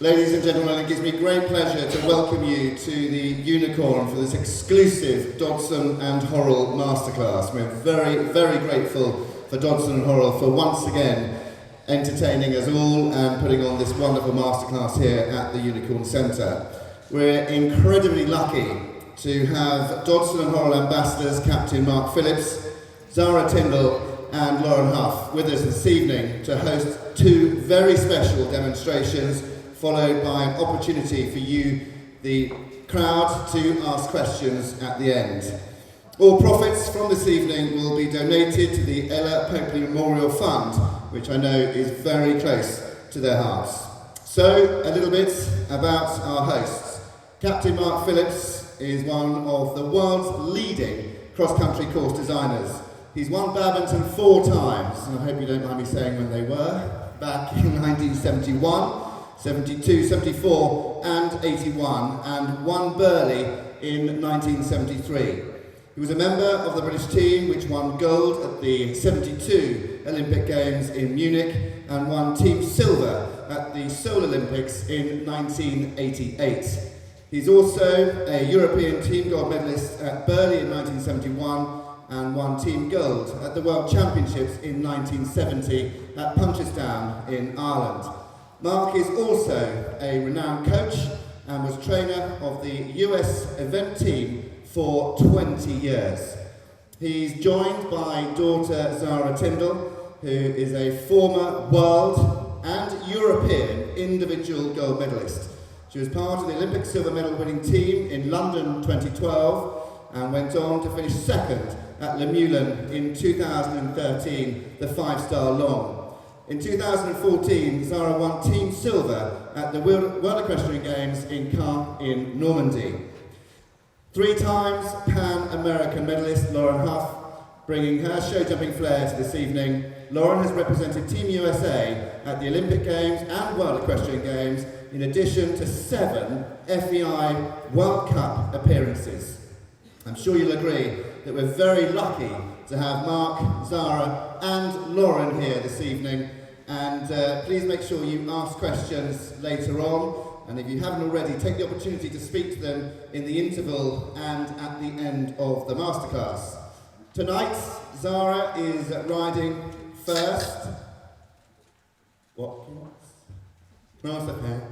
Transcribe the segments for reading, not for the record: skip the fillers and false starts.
Ladies and gentlemen, it gives me great pleasure to welcome you to the Unicorn for this exclusive Dodson and Horrell Masterclass. We're very, very grateful for Dodson and Horrell for once again entertaining us all and putting on this wonderful masterclass here at the Unicorn Centre. We're incredibly lucky to have Dodson and Horrell ambassadors Captain Mark Phillips, Zara Tindall and Lauren Hough with us this evening to host two very special demonstrations, followed by an opportunity for you, the crowd, to ask questions at the end. All profits from this evening will be donated to the Ella Popley Memorial Fund, which I know is very close to their hearts. So, a little bit about our hosts. Captain Mark Phillips is one of the world's leading cross-country course designers. He's won Badminton 4 times, and I hope you don't mind me saying when they were, back in 1971, 72, 74 and 81, and won Burghley in 1973. He was a member of the British team which won gold at the 72 Olympic Games in Munich and won team silver at the Seoul Olympics in 1988. He's also a European team gold medalist at Burghley in 1971 and won team gold at the World Championships in 1970 at Punchestown in Ireland. Mark is also a renowned coach and was trainer of the US event team for 20 years. He's joined by daughter Zara Tindall, who is a former world and European individual gold medalist. She was part of the Olympic silver medal winning team in London 2012 and went on to finish second at Luhmuhlen in 2013, the 5-star long. In 2014, Zara won team silver at the World Equestrian Games in Hough in Normandy. 3 times Pan-American medalist Lauren Hough, bringing her show jumping flair to this evening. Lauren has represented Team USA at the Olympic Games and World Equestrian Games, in addition to 7 FEI World Cup appearances. I'm sure you'll agree that we're very lucky to have Mark, Zara and Lauren here this evening, and please make sure you ask questions later on, and if you haven't already, take the opportunity to speak to them in the interval and at the end of the masterclass. Tonight, Zara is riding first. What? Class affair,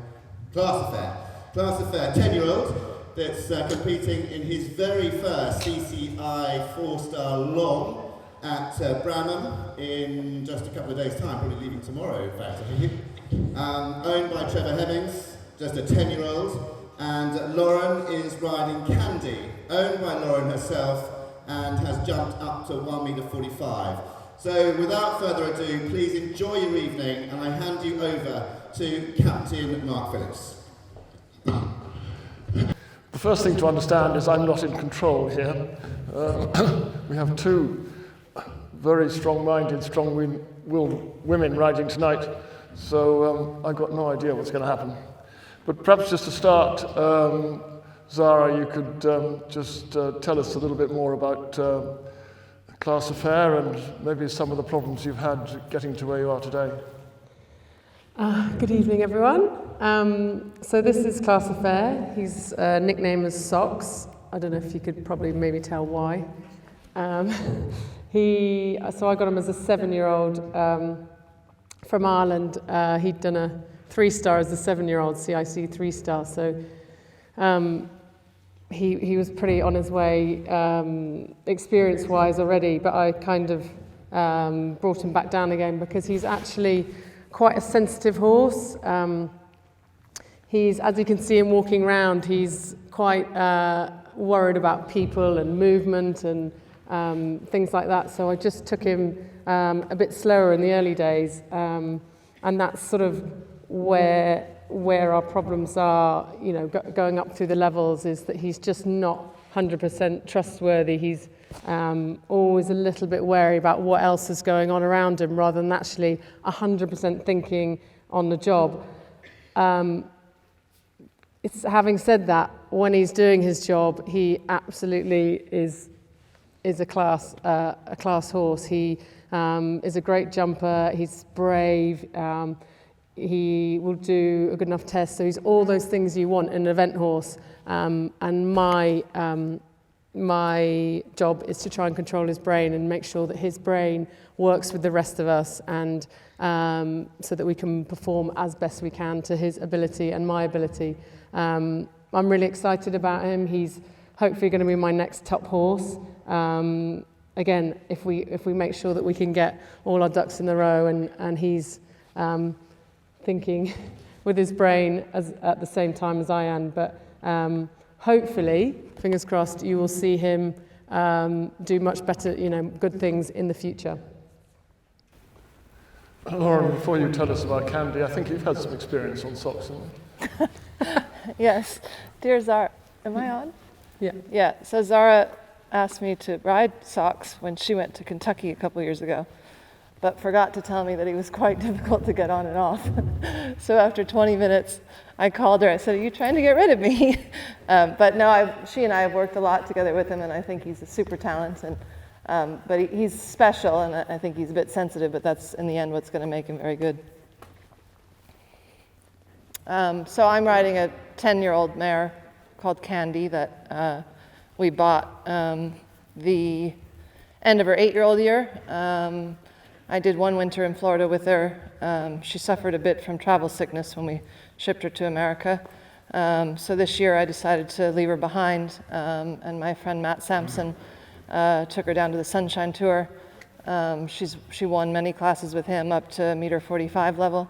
10-year-old. That's competing in his very first CCI 4-star long at Bramham in just a couple of days' time, probably leaving tomorrow, in fact, I think. Owned by Trevor Hemmings, just a 10-year-old, and Lauren is riding Candy, owned by Lauren herself, and has jumped up to 1.45 meters. So, without further ado, please enjoy your evening, and I hand you over to Captain Mark Phillips. The first thing to understand is I'm not in control here. We have 2 very strong-minded, strong-willed women riding tonight, so I've got no idea what's going to happen. But perhaps just to start, Zara, you could just tell us a little bit more about class affair and maybe some of the problems you've had getting to where you are today. Good evening, everyone. So this is Class Affair. His nickname is Socks. I don't know if you could probably maybe tell why. So I got him as a 7-year-old from Ireland. He'd done a 3-star as a 7-year-old, CIC 3-star. So he was pretty on his way experience-wise already, but I kind of brought him back down again because he's actually quite a sensitive horse. He's, as you can see him walking around, he's quite worried about people and movement and things like that. So I just took him a bit slower in the early days, and that's sort of where our problems are. You know, going up through the levels is that he's just not 100% trustworthy. He's always a little bit wary about what else is going on around him rather than actually 100% thinking on the job. Having said that, when he's doing his job, he absolutely is a class horse. He is a great jumper. He's brave. he will do a good enough test. So he's all those things you want in an event horse. And my job is to try and control his brain and make sure that his brain works with the rest of us, and so that we can perform as best we can to his ability and my ability. I'm really excited about him. He's hopefully going to be my next top horse. Again, if we make sure that we can get all our ducks in a row, and he's thinking with his brain at the same time as I am. But hopefully, fingers crossed, you will see him do much better, good things in the future. Lauren, before you tell us about Candy, I think you've had some experience on socks, haven't you? Yes. Dear Zara, am I on? Yeah. Yeah, so Zara asked me to ride socks when she went to Kentucky a couple years ago, but forgot to tell me that he was quite difficult to get on and off. So after 20 minutes, I called her. I said, "Are you trying to get rid of me?" But no, she and I have worked a lot together with him, and I think he's a super talent. But he's special, and I think he's a bit sensitive, but that's in the end what's going to make him very good. So I'm riding a 10-year-old mare called Candy that we bought the end of her 8-year-old year. I did one winter in Florida with her. She suffered a bit from travel sickness when we shipped her to America. So this year I decided to leave her behind, and my friend Matt Sampson took her down to the Sunshine Tour. She won many classes with him up to meter 45 level.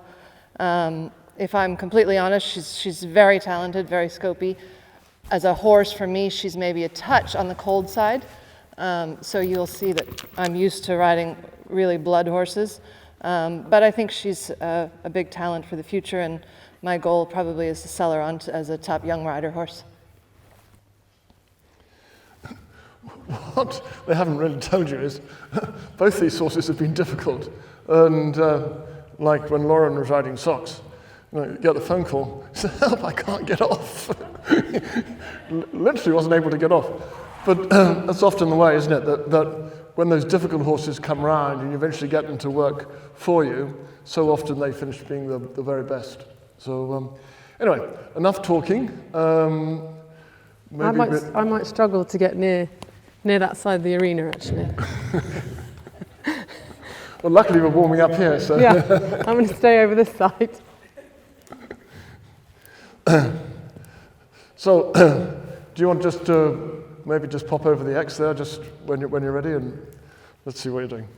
If I'm completely honest, she's very talented, very scopy. As a horse, for me, she's maybe a touch on the cold side. So you'll see that I'm used to riding really blood horses. But I think she's a big talent for the future, and my goal probably is to sell her on as a top young rider horse. What they haven't really told you is both these horses have been difficult. And like when Lauren was riding socks, you get the phone call, "Help, I can't get off." Literally wasn't able to get off. But that's often the way, isn't it? That when those difficult horses come round and you eventually get them to work for you, so often they finish being the very best. So anyway, enough talking. I might struggle to get near that side of the arena, actually. Well, luckily we're warming up here, so. Yeah, I'm going to stay over this side. So, do you want just to maybe just pop over the X there, just when you're ready, and let's see what you're doing.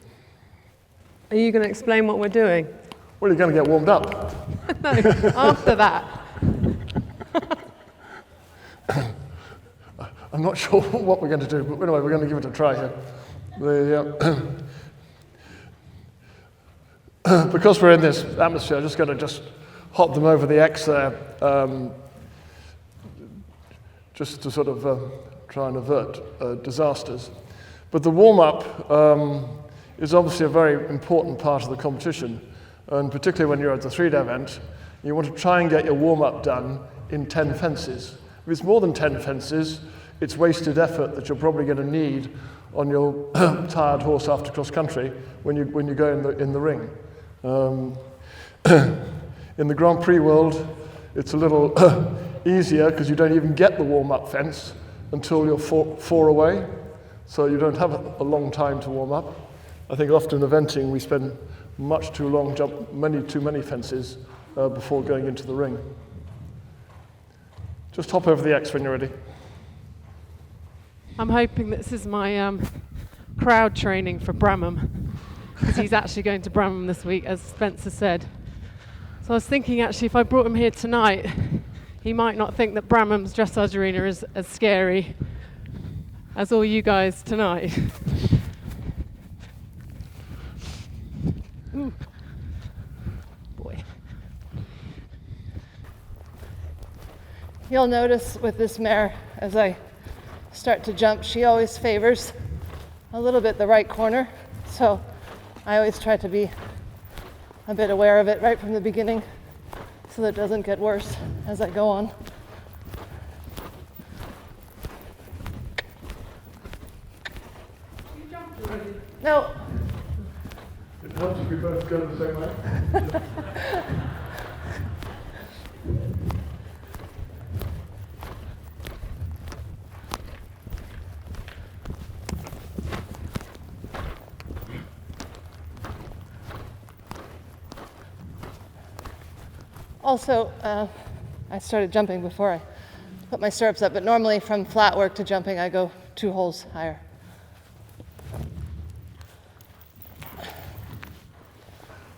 Are you going to explain what we're doing? Well, you're going to get warmed up. No, after that. I'm not sure what we're going to do, but anyway, we're going to give it a try here. Because we're in this atmosphere, I'm just going to hop them over the X there, just to sort of try and avert disasters. But the warm-up is obviously a very important part of the competition, and particularly when you're at the 3-day event, you want to try and get your warm-up done in 10 fences. If it's more than 10 fences, it's wasted effort that you're probably going to need on your tired horse after cross-country when you go in the ring. In the Grand Prix world, it's a little easier because you don't even get the warm-up fence until you're four away, so you don't have a long time to warm up. I think often eventing we spend much too long, jump too many fences before going into the ring. Just hop over the X when you're ready. I'm hoping this is my crowd training for Bramham, because he's actually going to Bramham this week, as Spencer said. So I was thinking, actually, if I brought him here tonight, he might not think that Bramham's dressage arena is as scary as all you guys tonight. Ooh. Boy. You'll notice with this mare, as I start to jump, she always favors a little bit the right corner. So I always try to be a bit aware of it right from the beginning so that it doesn't get worse as I go on. You jumped already? No. It helps if we both go the same way. Also, I started jumping before I put my stirrups up, but normally from flat work to jumping, I go 2 holes higher.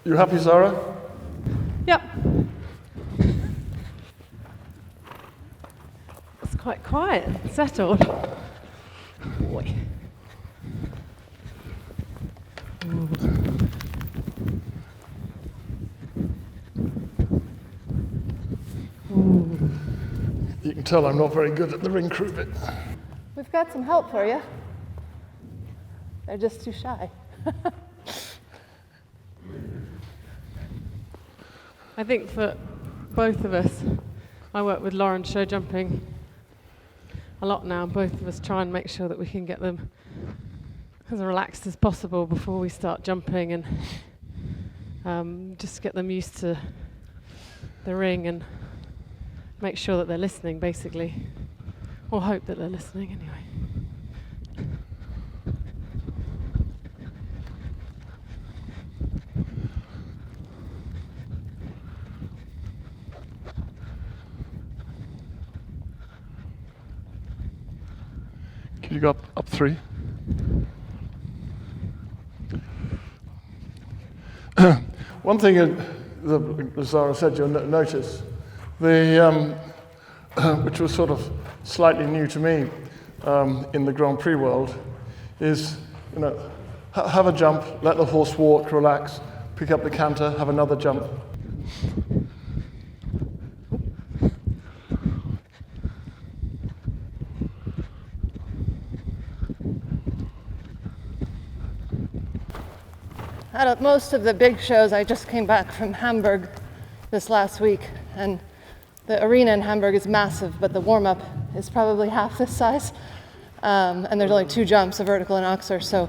You happy, Zara? Yep. It's quite quiet and settled. Boy. You can tell I'm not very good at the ring crew bit. We've got some help for you. They're just too shy. I think for both of us, I work with Lauren show jumping a lot now. Both of us try and make sure that we can get them as relaxed as possible before we start jumping, and just get them used to the ring and make sure that they're listening, basically, or hope that they're listening anyway. Can you go up 3? One thing, as Zara said, you'll notice, which was sort of slightly new to me in the Grand Prix world, is have a jump, let the horse walk, relax, pick up the canter, have another jump. At most of the big shows, I just came back from Hamburg this last week, and the arena in Hamburg is massive, but the warm-up is probably half this size, and there's only 2 jumps, a vertical and oxer, so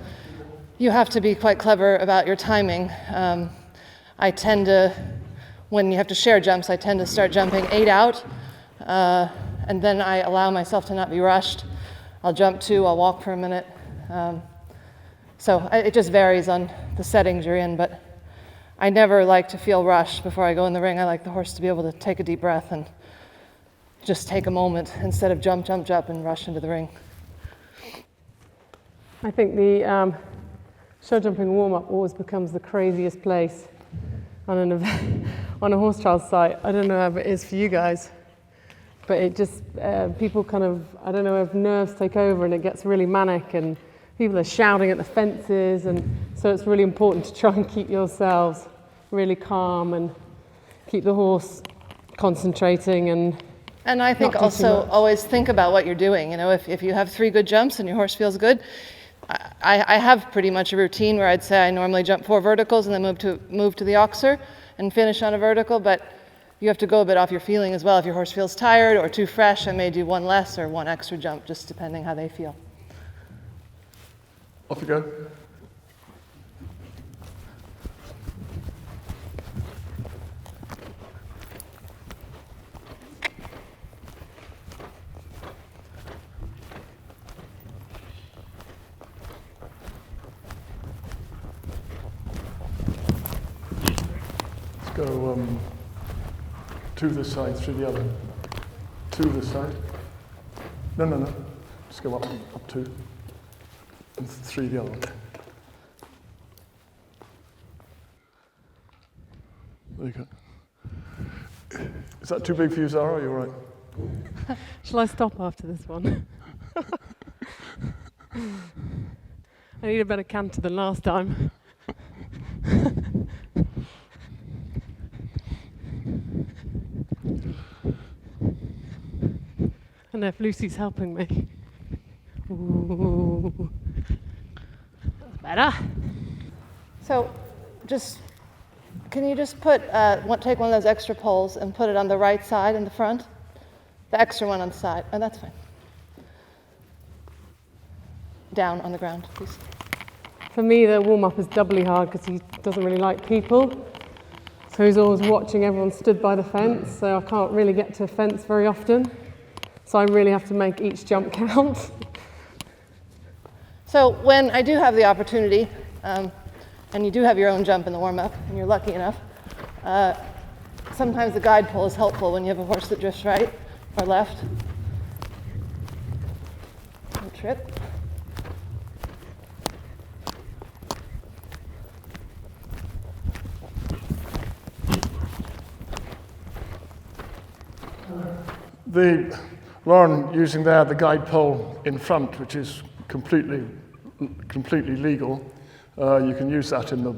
you have to be quite clever about your timing. I tend to, when you have to share jumps, I tend to start jumping 8 out, and then I allow myself to not be rushed. I'll jump 2, I'll walk for a minute. So it just varies on the settings you're in, but I never like to feel rushed before I go in the ring. I like the horse to be able to take a deep breath and just take a moment instead of jump, jump, jump and rush into the ring. I think the show jumping warm-up always becomes the craziest place on an event, on a horse trial site. I don't know how it is for you guys, but it just, people kind of, I don't know if nerves take over and it gets really manic and people are shouting at the fences, and so it's really important to try and keep yourselves really calm and keep the horse concentrating. And I think also always think about what you're doing. If you have 3 good jumps and your horse feels good, I have pretty much a routine where I'd say I normally jump 4 verticals and then move to the oxer and finish on a vertical, but you have to go a bit off your feeling as well. If your horse feels tired or too fresh, I may do 1 less or 1 extra jump, just depending how they feel. Off you go. Let's go 2 this side, 3 the other. 2 this side. No. Just go up 2. And 3 the other one. There you go. Is that too big for you, Zara? Are you all right? shall I stop after this one? I need a better canter than last time. I don't know if Lucy's helping me. Ooh. That's better. So can you just take one of those extra poles and put it on the right side in the front? The extra one on the side. Oh, that's fine. Down on the ground, please. For me, the warm-up is doubly hard because he doesn't really like people. So he's always watching everyone stood by the fence, so I can't really get to a fence very often. So I really have to make each jump count. So when I do have the opportunity, and you do have your own jump in the warm-up, and you're lucky enough, sometimes the guide pole is helpful when you have a horse that drifts right or left. Don't trip. Lauren using there the guide pole in front, which is completely legal. You can use that in the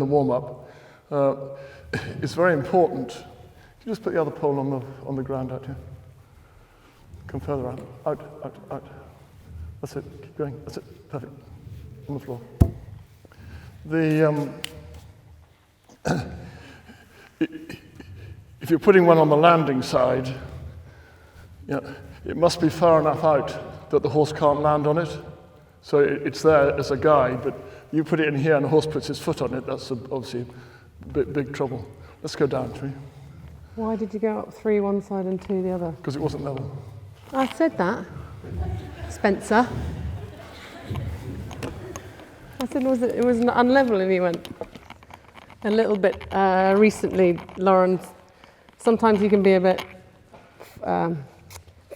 warm-up. It's very important. Can you just put the other pole on the ground out here? Come further out. Out. That's it. Keep going. That's it. Perfect. On the floor. If you're putting one on the landing side, it must be far enough out that the horse can't land on it. So it's there as a guide, but you put it in here and the horse puts his foot on it, that's obviously big trouble. Let's go down, shall we? Why did you go up 3 one side and 2 the other? Because it wasn't level. I said that, Spencer. I said it was unlevel, and he went a little bit recently, Lauren. Sometimes you can be a bit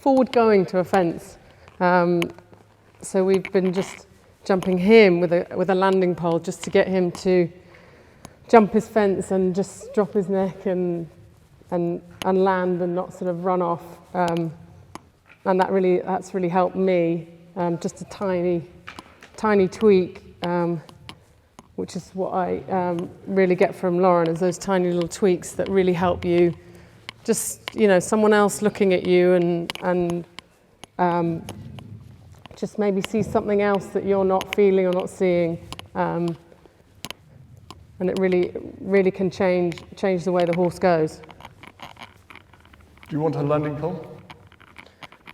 forward-going to a fence. So we've been just jumping him with a landing pole just to get him to jump his fence and just drop his neck and land and not sort of run off. And that's really helped me. Just a tiny tweak, which is what I really get from Lauren, is those tiny little tweaks that really help you. Just, someone else looking at you and just maybe see something else that you're not feeling or not seeing. And it really can change the way the horse goes. Do you want a landing pole?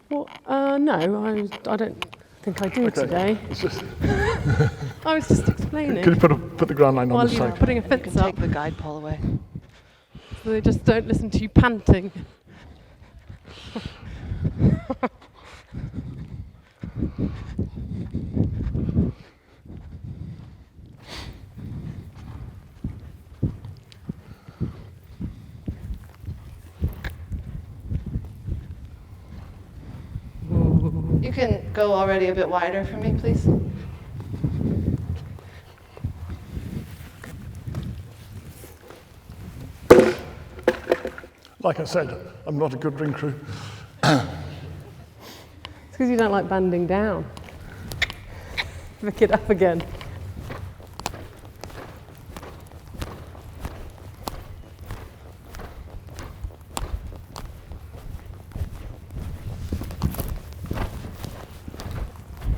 Well, no, I don't think I do today. It's just I was just explaining. Could you put the ground line on While this you're side? putting a fence up, Take the guide pole away. so they just don't listen to you panting. You can go already a bit wider for me, please. Like I said, I'm not a good ring crew. It's because you don't like banding down. Pick it up again.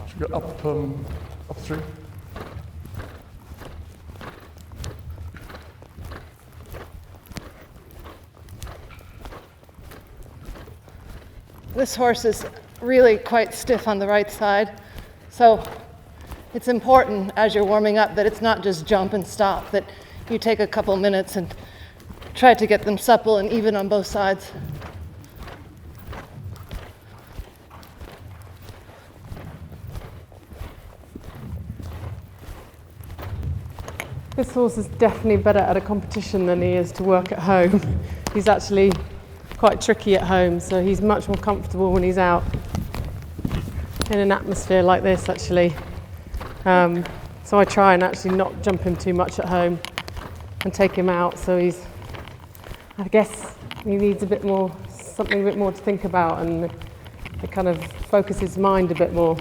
Should we go up 3? This horse is really quite stiff on the right side, so it's important as you're warming up that it's not just jump and stop, that you take a couple minutes and try to get them supple and even on both sides. This horse is definitely better at a competition than he is to work at home. He's actually quite tricky at home, so he's much more comfortable when he's out in an atmosphere like this, actually. So I try and actually not jump him too much at home and take him out, so I guess he needs something a bit more to think about, and it kind of focuses his mind a bit more.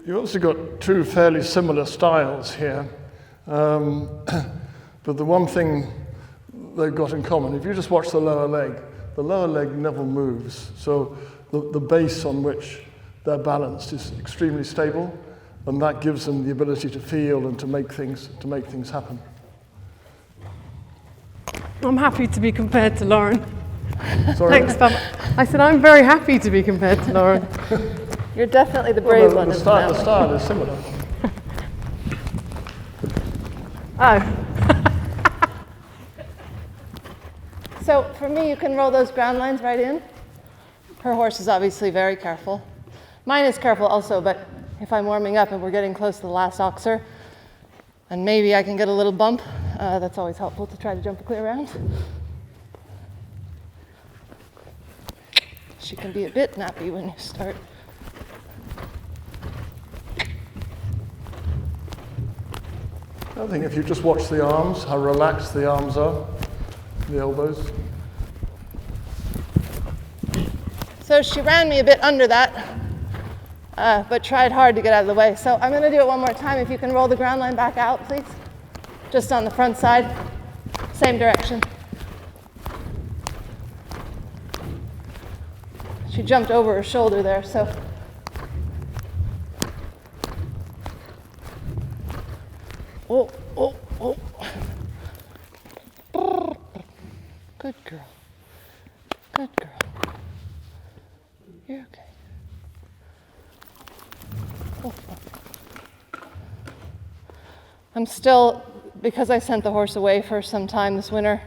You've also got 2 fairly similar styles here. But the one thing they've got in common, if you just watch the lower leg never moves. So the base on which they're balanced is extremely stable, and that gives them the ability to feel and to make things happen. I'm happy to be compared to Lauren. Sorry. Thanks, Bob. I said I'm very happy to be compared to Lauren. You're definitely the brave one. The style is similar. Oh. So for me, you can roll those ground lines right in. Her horse is obviously very careful. Mine is careful also, but if I'm warming up and we're getting close to the last oxer, And maybe I can get a little bump. That's always helpful to try to jump a clear round. She can be a bit nappy when you start. I think if you just watch the arms, how relaxed the arms are, the elbows. So she ran me a bit under that, but tried hard to get out of the way. So I'm going to do it one more time. If you can roll the ground line back out, please. Just on the front side, same direction. She jumped over her shoulder there, so. Oh, oh, oh. Good girl. Good girl. You're okay. Oh, oh. I'm still, because I sent the horse away for some time this winter,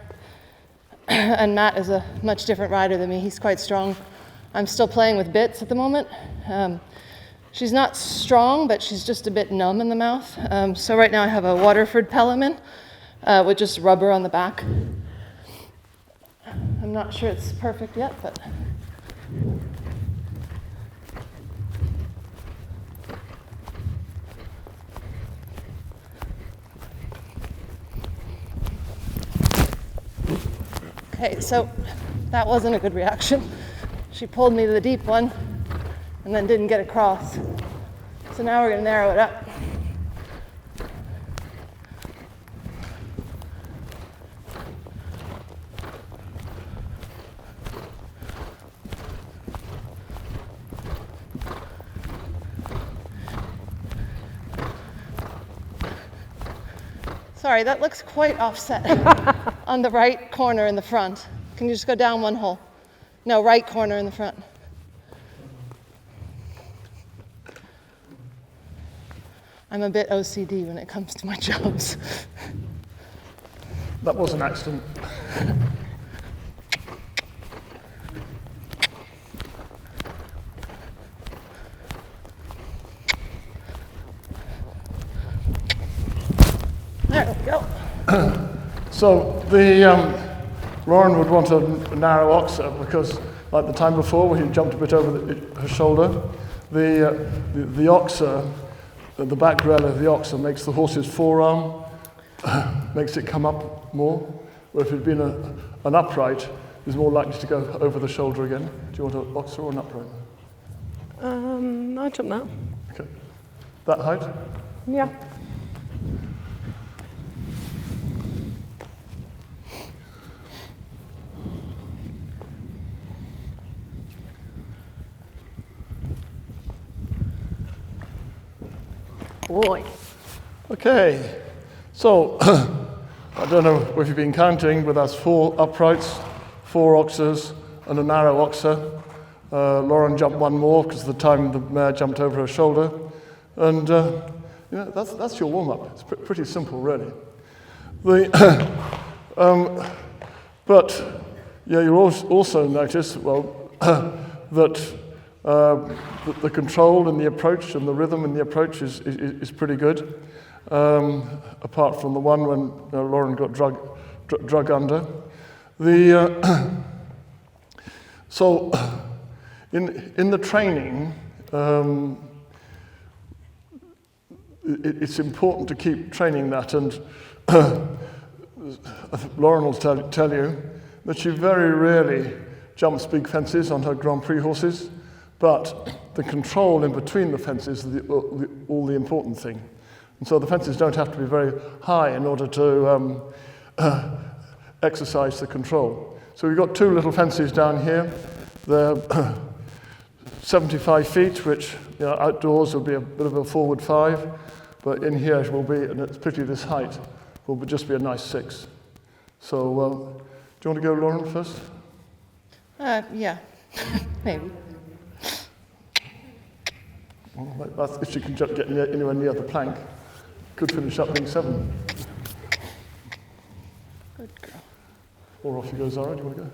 and Matt is a much different rider than me. He's quite strong. I'm still playing with bits at the moment. She's not strong, but she's just a bit numb in the mouth. So right now I have a Waterford Pellemin with just rubber on the back. I'm not sure it's perfect yet, but. Okay, so that wasn't a good reaction. She pulled me to the deep one and then didn't get across. So now we're going to narrow it up. Sorry, that looks quite offset on the right corner in the front. Can you just go down one hole? No, right corner in the front. I'm a bit OCD when it comes to my jobs. That was an accident. There we go. So Lauren would want a narrow oxer because, like the time before, when he jumped a bit over her shoulder, the oxer, the back rail of the oxer makes the horse's forearm, makes it come up more. Where if it had been an upright, it's more likely to go over the shoulder again. Do you want an oxer or an upright? I'll jump that. Okay. That height? Yeah. Boy. Okay, so I don't know if you've been counting, but that's 4 uprights, 4 oxers, and a narrow oxer. Lauren jumped one more because of the time the mare jumped over her shoulder, and that's your warm-up. It's pretty simple, really. But yeah, you also notice that. The control and the approach and the rhythm and the approach is pretty good, apart from the one when Lauren got drug under. So in the training, it's important to keep training that, and Lauren will tell you that she very rarely jumps big fences on her Grand Prix horses. But the control in between the fences is all the important thing. And so the fences don't have to be very high in order to exercise the control. So we've got 2 little fences down here. They're 75 feet, which outdoors will be a bit of a forward 5. But in here it will be, and it's particularly this height, will just be a nice 6. So do you want to go, Lauren, first? Yeah, maybe. Well, if she can get anywhere near the plank, could finish up being 7. Good girl. Or off you go, Zara. Do you want to go?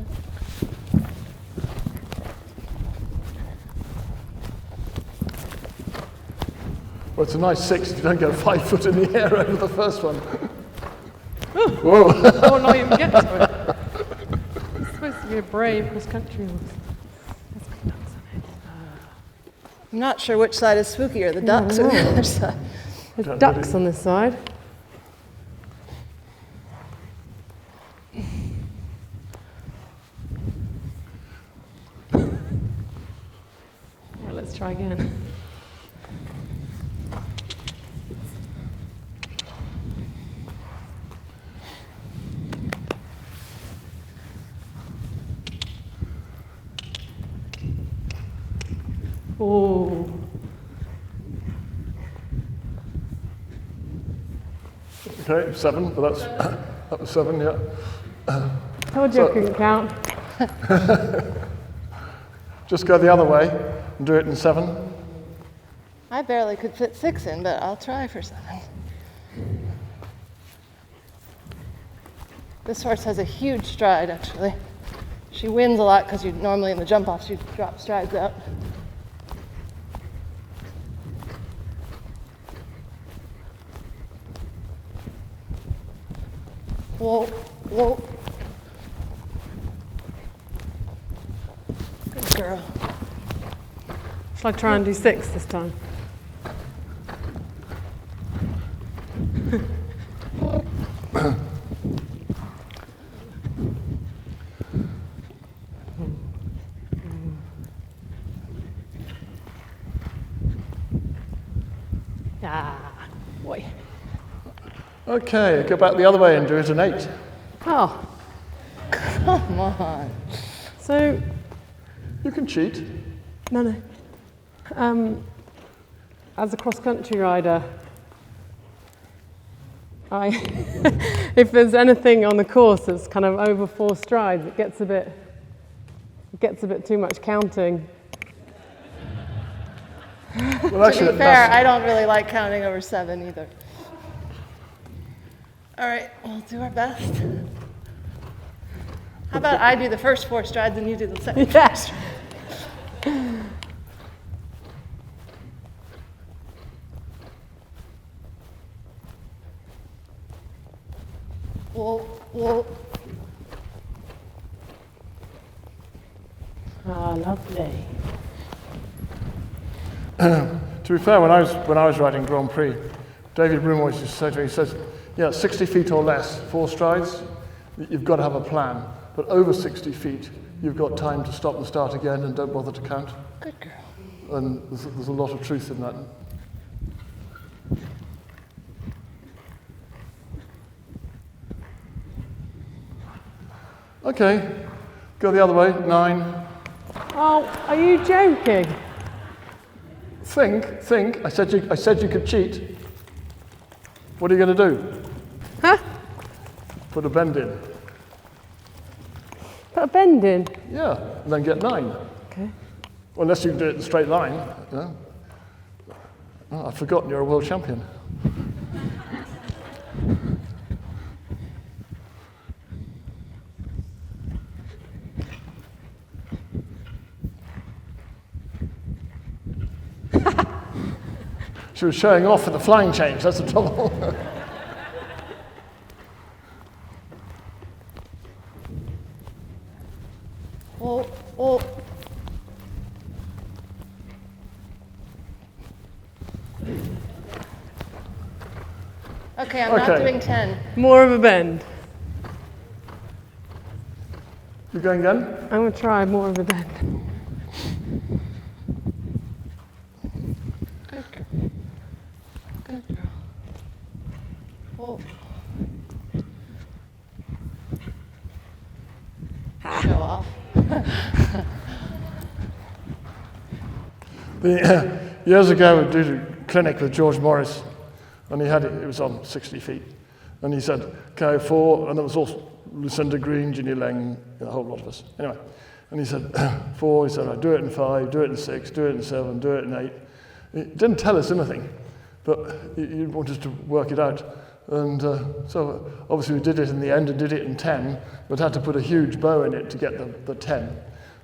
Okay. Well, it's a nice 6 if you don't get 5 foot in the air over the first one. Whoa. Oh, not even get to it. It's supposed to be a brave cross-country horse. That's got ducks on it. I'm not sure which side is spookier, the ducks or the other side. There's ducks on this side. Well, let's try again. Oh. Okay, 7, but that was 7, yeah. Told you I couldn't count. Just go the other way and do it in 7. I barely could fit 6 in, but I'll try for 7. This horse has a huge stride, actually. She wins a lot because you normally in the jump off, she drop strides out. Whoa, whoa. Good girl. Shall I try and do 6 this time? Boy. Okay, go back the other way and do it in 8. Oh, Come on. so You can cheat. no. As a cross-country rider, if there's anything on the course that's kind of over 4 strides, it gets a bit too much counting. Well, To be fair, I don't really like counting over 7 either. All right, we'll do our best. How about I do the first 4 strides and you do the second 4 strides? Whoa, whoa. Ah, lovely. To be fair, when I was riding Grand Prix, David Broom always used to say to me, he says, yeah, 60 feet or less, 4 strides, you've got to have a plan. But over 60 feet, you've got time to stop and start again and don't bother to count. Good girl. And there's a lot of truth in that. Okay, go the other way, 9. Oh, are you joking? Think. I said you could cheat. What are you going to do? Huh? Put a bend in. Put a bend in. Yeah, and then get 9. Okay. Well, unless you can do it in a straight line. You know. Oh, I've forgotten you're a world champion. She was showing off for the flying change, that's the trouble. Whoa, whoa. Okay, I'm not Okay. doing 10. More of a bend. You going again? I'm going to try more of a bend. Good girl. Good girl. Whoa. Show off. Years ago, we did a clinic with George Morris, and it was on 60 feet. And he said, okay, 4, and there was also Lucinda Green, Ginny Leng, a whole lot of us. Anyway, and he said, 4, he said, right, do it in 5, do it in 6, do it in 7, do it in 8. He didn't tell us anything, but he wanted us to work it out. And so obviously we did it in the end and did it in 10, but had to put a huge bow in it to get the 10.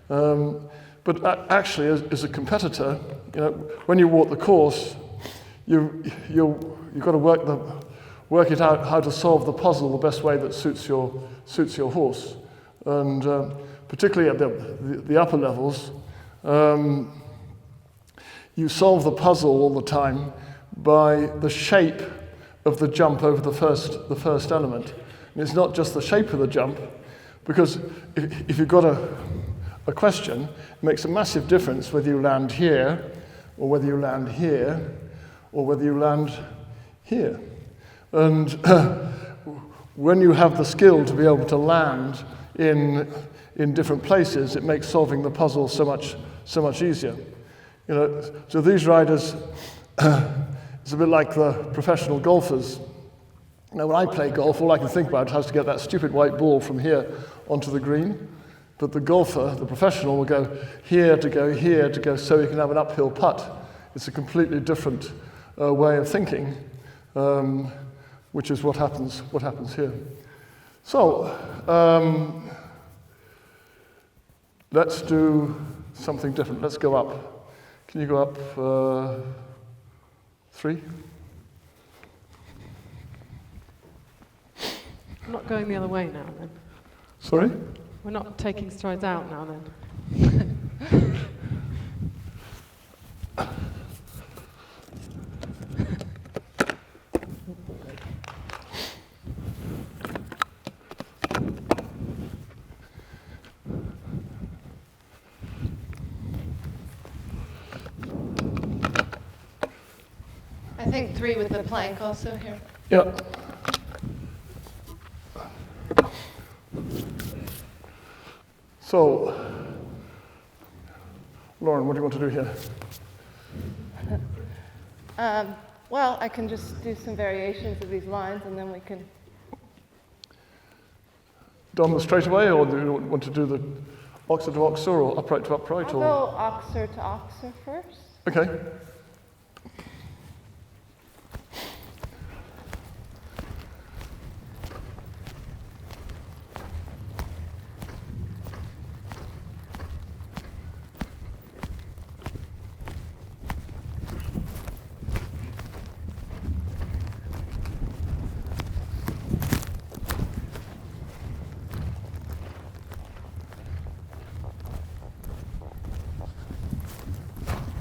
But actually, as a competitor, when you walk the course, you've got to work it out how to solve the puzzle the best way that suits your horse. And particularly at the upper levels, you solve the puzzle all the time by the shape of the jump over the first element. And it's not just the shape of the jump, because if you've got a question, it makes a massive difference whether you land here, or whether you land here, or whether you land here. And when you have the skill to be able to land in different places, it makes solving the puzzle so much easier. So these riders, it's a bit like the professional golfers. When I play golf, all I can think about is how to get that stupid white ball from here onto the green. But the golfer, the professional, will go here to go, here to go, so you can have an uphill putt. It's a completely different way of thinking, which is what happens here. So let's do something different. Let's go up. Can you go up 3? I'm not going the other way now, then. Sorry? We're not taking strides out now, then. I think 3 with the plank also here. Yeah. So, Lauren, what do you want to do here? Well, I can just do some variations of these lines, and then we can... Done the straight away, or do you want to do the oxer to oxer, or upright to upright? I'll go oxer to oxer first. Okay.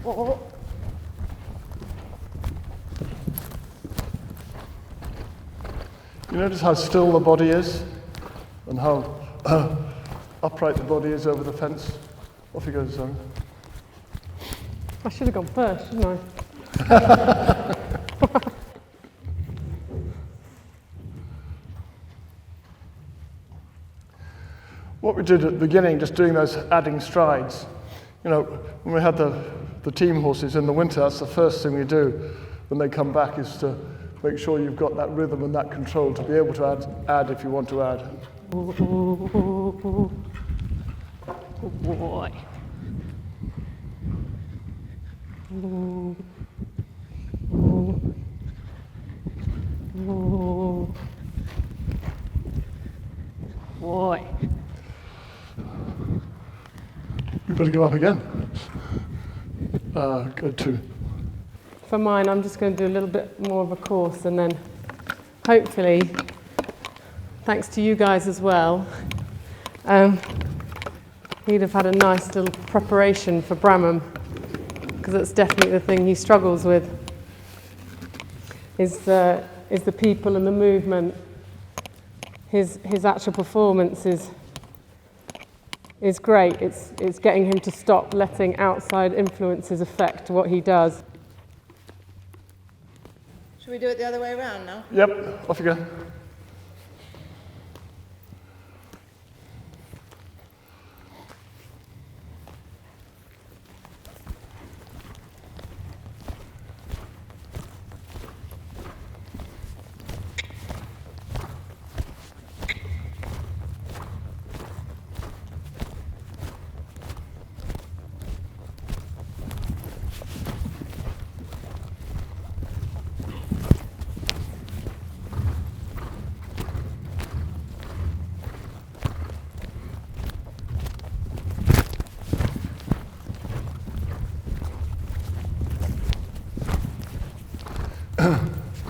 Oh. You notice how still the body is and how upright the body is over the fence? Off you go, Zara. I should have gone first, shouldn't I? What we did at the beginning, just doing those adding strides, when we had the team horses in the winter, that's the first thing we do when they come back, is to make sure you've got that rhythm and that control to be able to add if you want to add. Oh, boy. Boy. You better go up again. Go 2. For mine, I'm just going to do a little bit more of a course, and then hopefully, thanks to you guys as well, he'd have had a nice little preparation for Bramham, because that's definitely the thing he struggles with, is the people and the movement. His actual performance is great. It's getting him to stop letting outside influences affect what he does. Should we do it the other way around now? Yep, off you go.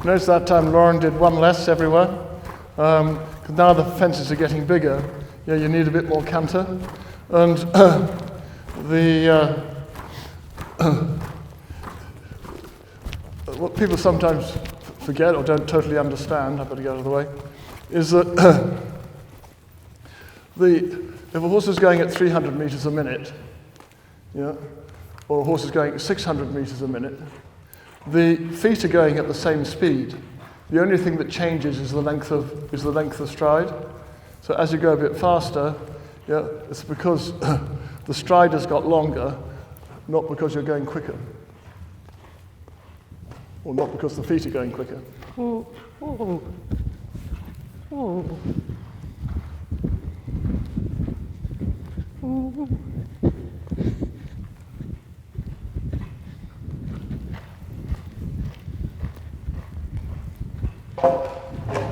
notice that time Lauren did one less everywhere. 'Cause now the fences are getting bigger, you need a bit more canter. And what people sometimes forget or don't totally understand, I better get out of the way, is that if a horse is going at 300 meters a minute, or a horse is going at 600 meters a minute, the feet are going at the same speed. The only thing that changes is the length of stride. So as you go a bit faster, it's because the stride has got longer, not because you're going quicker. Or not because the feet are going quicker. Ooh, ooh, ooh. Ooh.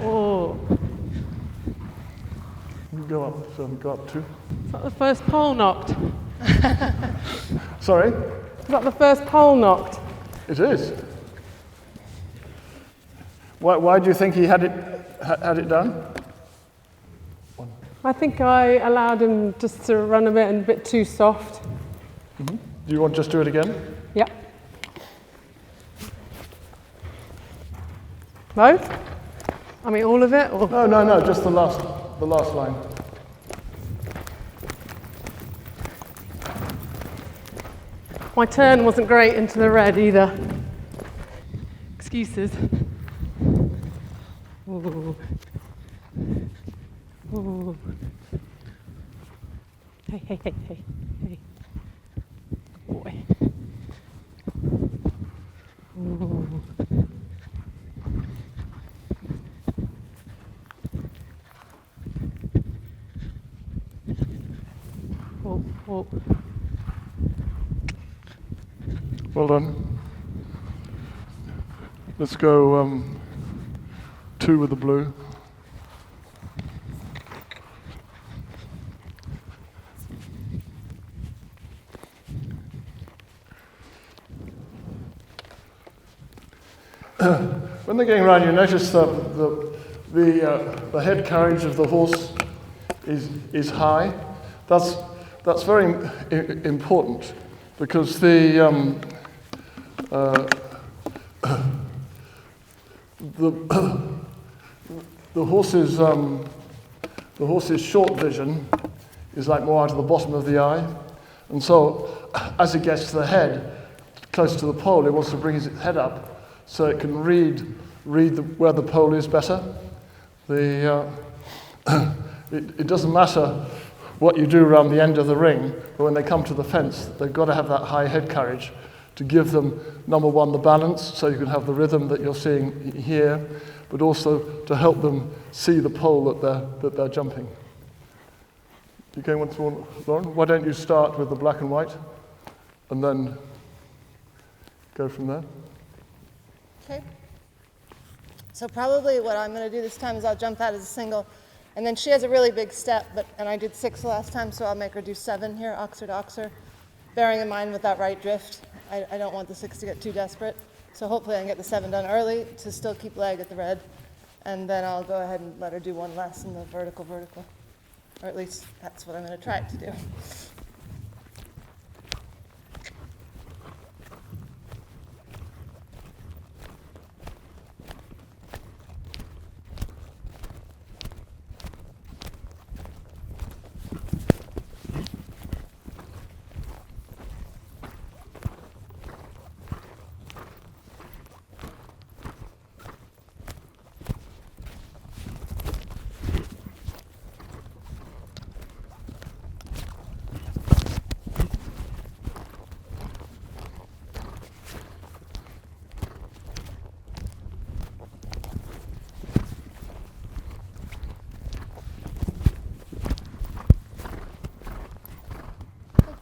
Oh. Go up, so go up two. Is that the first pole knocked? Sorry? Is that the first pole knocked? It is. Why do you think he had it done? I think I allowed him just to run a bit too soft. Mm-hmm. Do you want to just do it again? Yep. Both? I mean, all of it? Or? No, just the last line. My turn wasn't great into the red either. Excuses. Ooh. Ooh. Hey. Boy. Ooh. Oh. Well done. Let's go 2 with the blue. When they're going around, you notice the head carriage of the horse is high. That's very important because the horse's short vision is like more out of the bottom of the eye, and so as it gets to the head, close to the pole, it wants to bring its head up so it can read where the pole is better. It doesn't matter what you do around the end of the ring, but when they come to the fence, they've got to have that high head carriage to give them, number one, the balance, so you can have the rhythm that you're seeing here, but also to help them see the pole that they're jumping. You going once more, Lauren? Why don't you start with the black and white, and then go from there? Okay. So probably what I'm going to do this time is I'll jump that as a single. And then she has a really big step, and I did 6 last time, so I'll make her do 7 here, oxer to oxer. Bearing in mind with that right drift, I don't want the 6 to get too desperate. So hopefully I can get the 7 done early to still keep leg at the red. And then I'll go ahead and let her do 1 less in the vertical. Or at least that's what I'm going to try to do.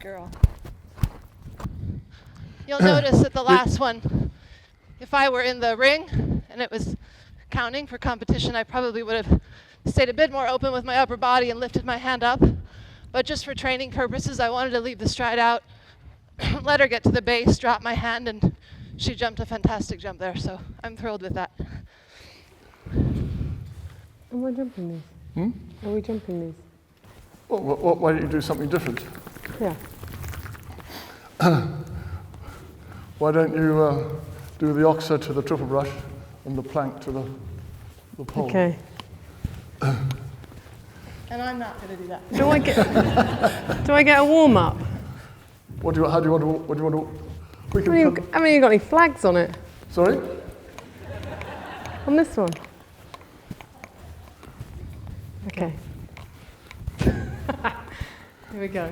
Girl. You'll notice that the last one, if I were in the ring and it was counting for competition, I probably would have stayed a bit more open with my upper body and lifted my hand up. But just for training purposes, I wanted to leave the stride out, let her get to the base, drop my hand, and she jumped a fantastic jump there, so I'm thrilled with that. Am I jumping these? Are we jumping these? Well, why don't you do something different? Yeah. Why don't you do the oxer to the triple brush and the plank to the pole? Okay. And I'm not going to do that. Do I get a warm up? How do you want to? We can put, I mean, you got any flags on it? sorry? On this one? Okay. Here we go.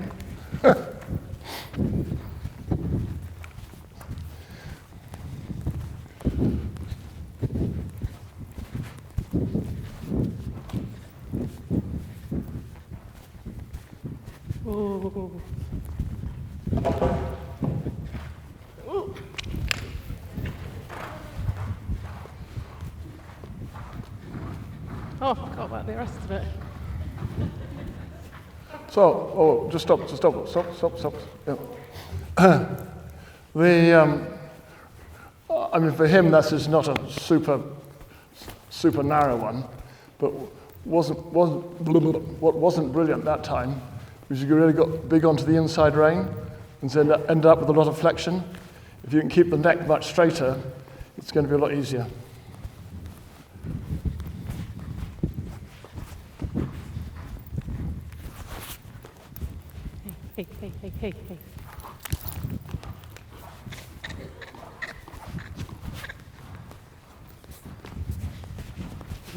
Ooh. Ooh. Oh, I forgot about the rest of it. So, just stop. Yeah. I mean, for him, this is not a super narrow one, but what wasn't brilliant that time was you really got big onto the inside rein and then ended up with a lot of flexion. If you can keep the neck much straighter, it's going to be a lot easier. Hey.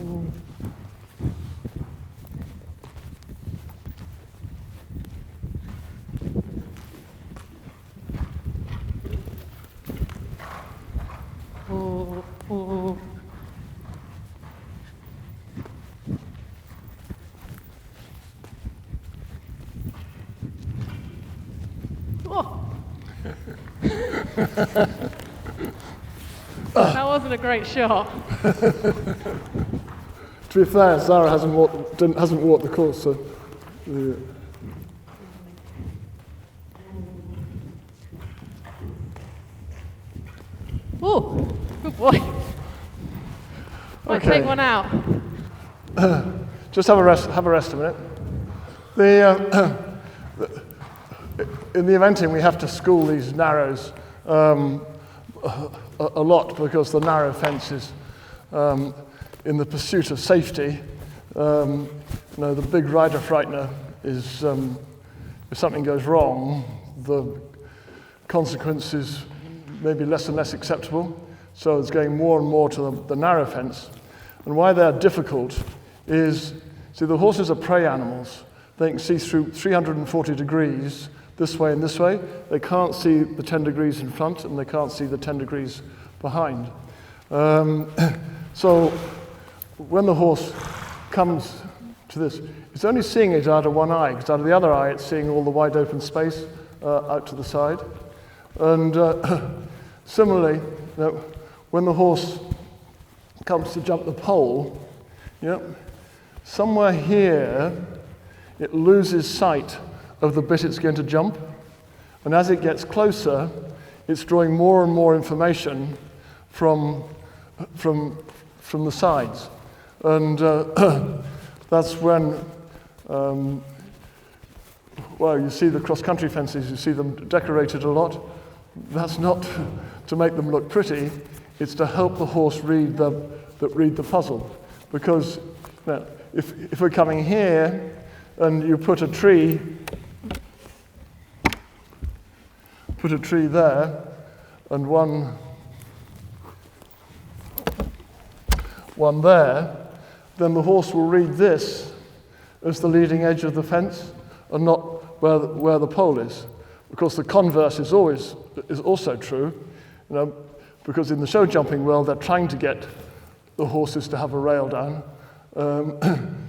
Ooh. Oh. That wasn't a great shot. To be fair, Zara hasn't walked the course, so. Oh, good boy. Right, Okay. take one out. Just have a rest a minute. In the eventing, we have to school these narrows a lot because the narrow fences, in the pursuit of safety, the big rider frightener is, if something goes wrong, the consequences may be less and less acceptable. So it's going more and more to the narrow fence. And why they're difficult is, see, the horses are prey animals. They can see through 340 degrees this way and this way. They can't see the 10 degrees in front, and they can't see the 10 degrees behind. So when the horse comes to this, it's only seeing it out of one eye, because out of the other eye it's seeing all the wide open space out to the side. And similarly, when the horse comes to jump the pole, somewhere here it loses sight of the bit it's going to jump, and as it gets closer, it's drawing more and more information from the sides, and that's when, you see the cross-country fences. You see them decorated a lot. That's not to make them look pretty; it's to help the horse read the puzzle, because if we're coming here and you put a tree there and one there, then the horse will read this as the leading edge of the fence and not where the pole is. Of course, the converse is also true, because in the show jumping world they're trying to get the horses to have a rail down.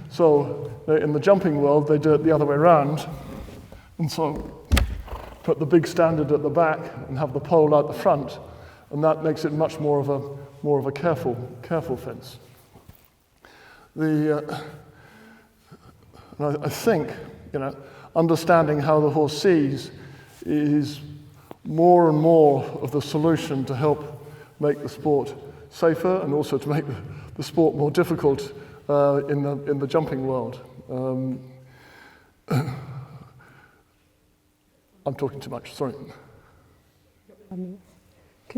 So in the jumping world they do it the other way around, and so put the big standard at the back and have the pole out the front, and that makes it much more of a careful fence. I think understanding how the horse sees is more and more of the solution to help make the sport safer and also to make the sport more difficult in the jumping world. I'm talking too much, sorry. Can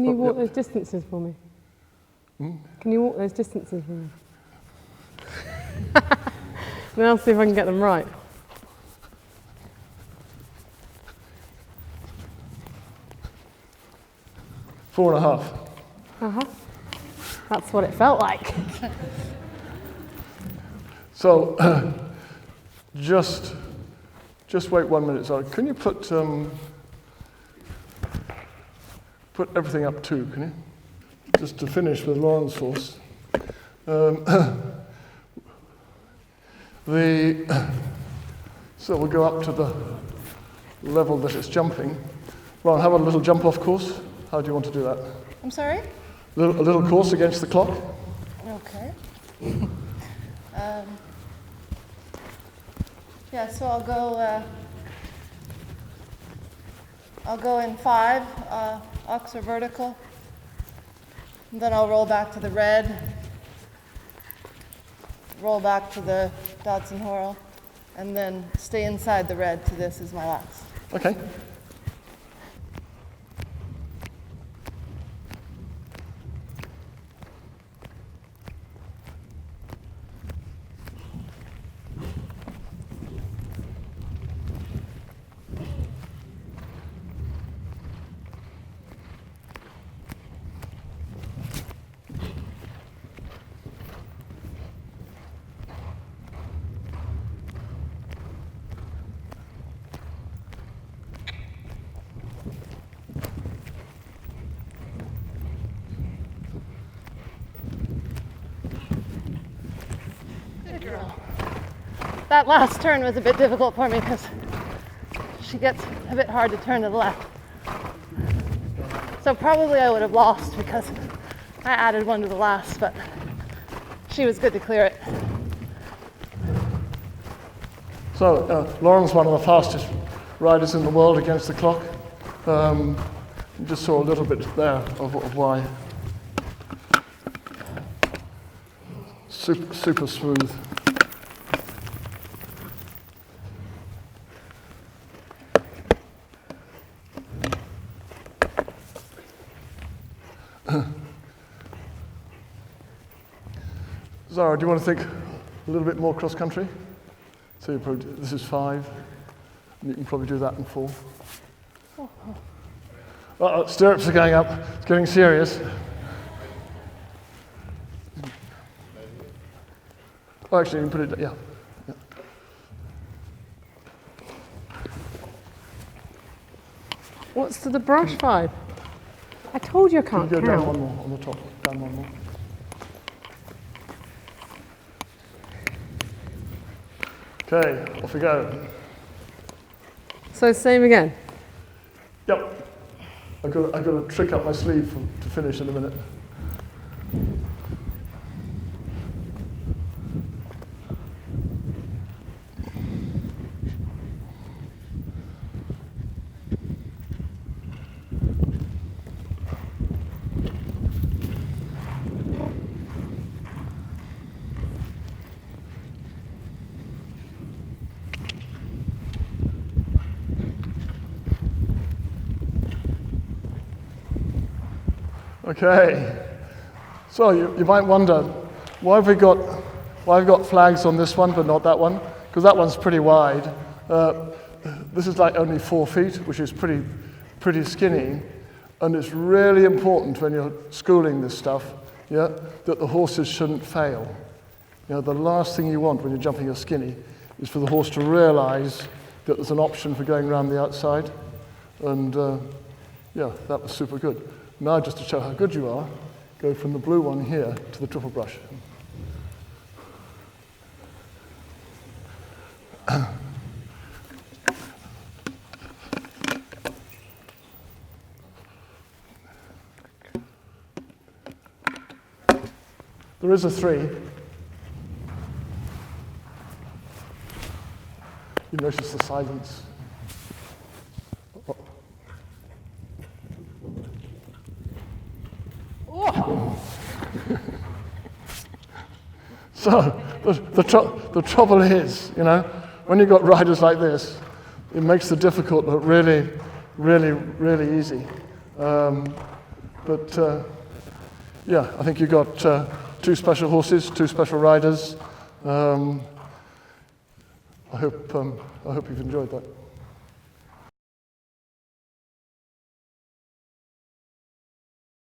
you walk those distances for me? Can you walk those distances for me? Then I'll see if I can get them right. Four and a half. Uh-huh. That's what it felt like. So, just wait 1 minute. Sorry. Can you put everything up too? Can you? Just to finish with Lauren's horse. So we'll go up to the level that it's jumping. Lauren, have a little jump off course. How do you want to do that? I'm sorry? A little course against the clock. Okay. Yeah, so I'll go in 5, ox or vertical. And then I'll roll back to the red, roll back to the Dodson Horrell, and then stay inside the red to this is my last. Okay. That last turn was a bit difficult for me because she gets a bit hard to turn to the left. So probably I would have lost because I added one to the last, but she was good to clear it. So, Lauren's one of the fastest riders in the world against the clock. You just saw a little bit there of why. Super smooth. Zara, do you want to think a little bit more cross country? So you probably this is 5, and you can probably do that in 4. Stirrups are going up. It's getting serious. Oh, actually, you can put it. Yeah. What's to the brush 5? I told you I can't You go count. down one more on the top. Down one more. Okay, off we go. So same again. Yep. I've got a trick up my sleeve to finish in a minute. Okay, so you might wonder, why have we got flags on this one but not that one? Because that one's pretty wide. This is like only 4 feet, which is pretty skinny, and it's really important when you're schooling this stuff, yeah, that the horses shouldn't fail. You know, the last thing you want when you're jumping a skinny is for the horse to realise that there's an option for going around the outside, and yeah, that was super good. Now, just to show how good you are, go from the blue one here to the triple brush. There is a 3. You notice the silence. So the trouble is, you know, when you've got riders like this, it makes the difficult look really, really, really easy. Yeah, I think you've got two special horses, two special riders. I hope you've enjoyed that.